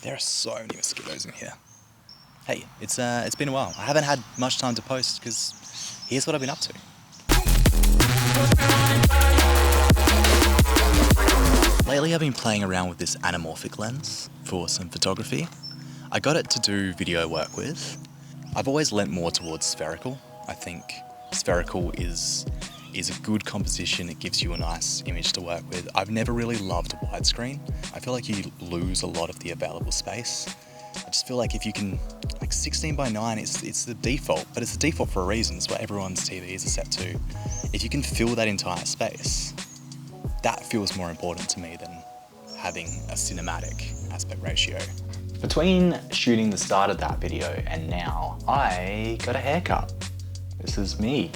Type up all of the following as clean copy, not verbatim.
There are so many mosquitoes in here. Hey, it's been a while. I haven't had much time to post because here's what I've been up to. Lately I've been playing around with this anamorphic lens for some photography. I got it to do video work with. I've always lent more towards spherical. I think spherical is a good composition. It gives you a nice image to work with. I've never really loved widescreen. I feel like you lose a lot of the available space. I just feel like if you can, like 16:9, it's the default, but it's the default for a reason. It's what everyone's TVs are set to. If you can fill that entire space, that feels more important to me than having a cinematic aspect ratio. Between shooting the start of that video and now, I got a haircut. This is me.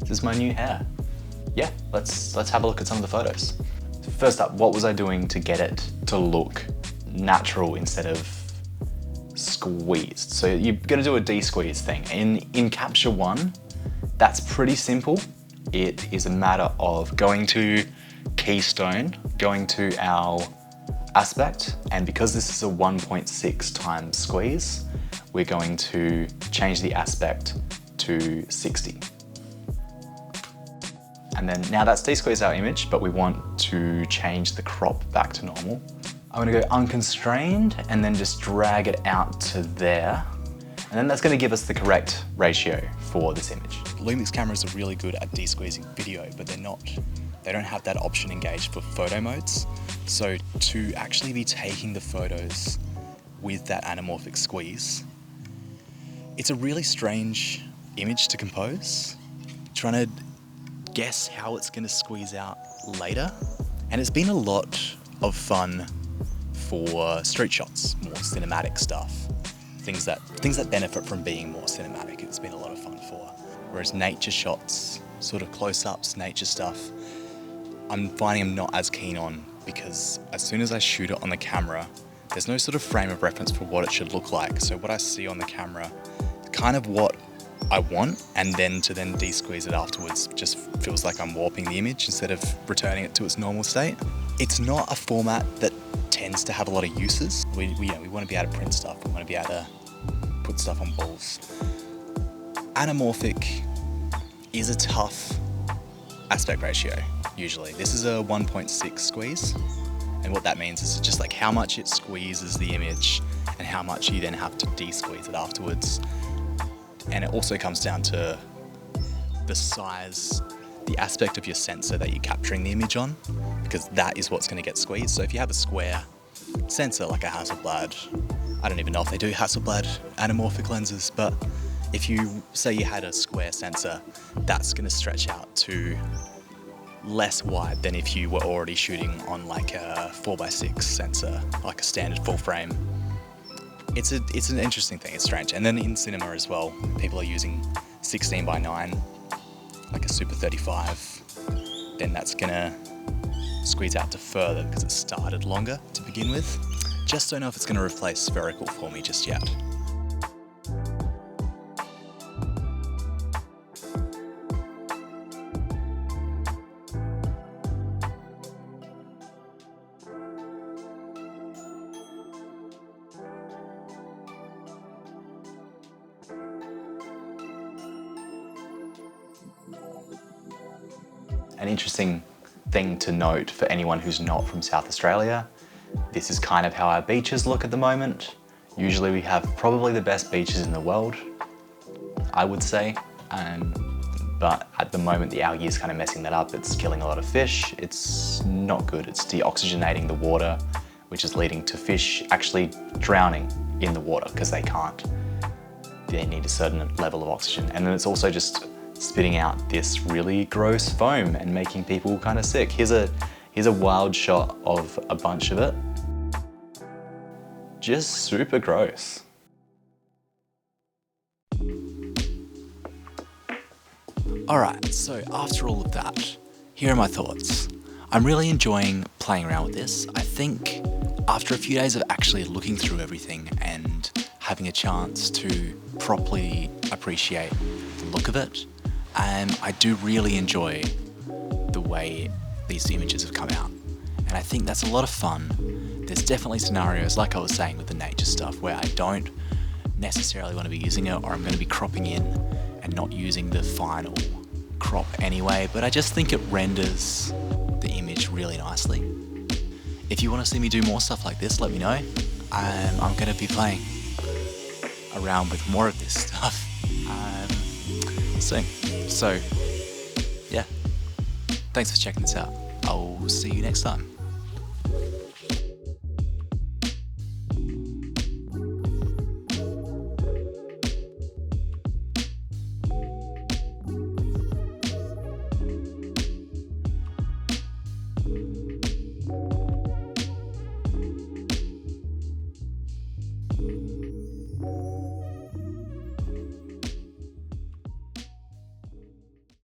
This is my new hair. Yeah, let's have a look at some of the photos. First up, what was I doing to get it to look natural instead of squeezed? So you're gonna do a de-squeeze thing. In Capture One, that's pretty simple. It is a matter of going to Keystone, going to our aspect, and because this is a 1.6 times squeeze, we're going to change the aspect to 60. And then now that's de-squeezed our image, but we want to change the crop back to normal. I'm gonna go unconstrained and then just drag it out to there. And then that's gonna give us the correct ratio for this image. Lumix cameras are really good at de-squeezing video, but they don't have that option engaged for photo modes. So to actually be taking the photos with that anamorphic squeeze, it's a really strange image to compose. Trying to guess how it's going to squeeze out later. And it's been a lot of fun for street shots, more cinematic stuff. Things that benefit from being more cinematic, it's been a lot of fun for. Whereas nature shots, sort of close-ups, nature stuff, I'm finding I'm not as keen on, because as soon as I shoot it on the camera, there's no sort of frame of reference for what it should look like. So what I see on the camera, kind of what I want, and then to de-squeeze it afterwards just feels like I'm warping the image instead of returning it to its normal state. It's not a format that tends to have a lot of uses. We want to be able to print stuff, we want to be able to put stuff on walls. Anamorphic is a tough aspect ratio, usually. This is a 1.6 squeeze, and what that means is just like how much it squeezes the image and how much you then have to de-squeeze it afterwards. And it also comes down to the size, the aspect of your sensor that you're capturing the image on, because that is what's going to get squeezed. So if you have a square sensor like a Hasselblad, I don't even know if they do Hasselblad anamorphic lenses, but if you say you had a square sensor, that's going to stretch out to less wide than if you were already shooting on like a 4x6 sensor, like a standard full frame. It's an interesting thing, it's strange. And then in cinema as well, people are using 16:9, like a Super 35, then that's gonna squeeze out to further because it started longer to begin with. Just don't know if it's gonna replace spherical for me just yet. An interesting thing to note for anyone who's not from South Australia, this is kind of how our beaches look at the moment. Usually we have probably the best beaches in the world, I would say, but at the moment the algae is kind of messing that up. It's killing a lot of fish. It's not good. It's deoxygenating the water, which is leading to fish actually drowning in the water because they can't. They need a certain level of oxygen. And then it's also just spitting out this really gross foam and making people kind of sick. Here's a wild shot of a bunch of it. Just super gross. Alright, so after all of that, here are my thoughts. I'm really enjoying playing around with this. I think after a few days of actually looking through everything and having a chance to properly appreciate the look of it, I do really enjoy the way these images have come out. And I think that's a lot of fun. there's definitely scenarios, like I was saying with the nature stuff, where I don't necessarily want to be using it, or I'm going to be cropping in and not using the final crop anyway, but I just think it renders the image really nicely. If you want to see me do more stuff like this, let me know. I'm going to be playing around with more of this stuff soon. So yeah, thanks for checking this out. I'll see you next time.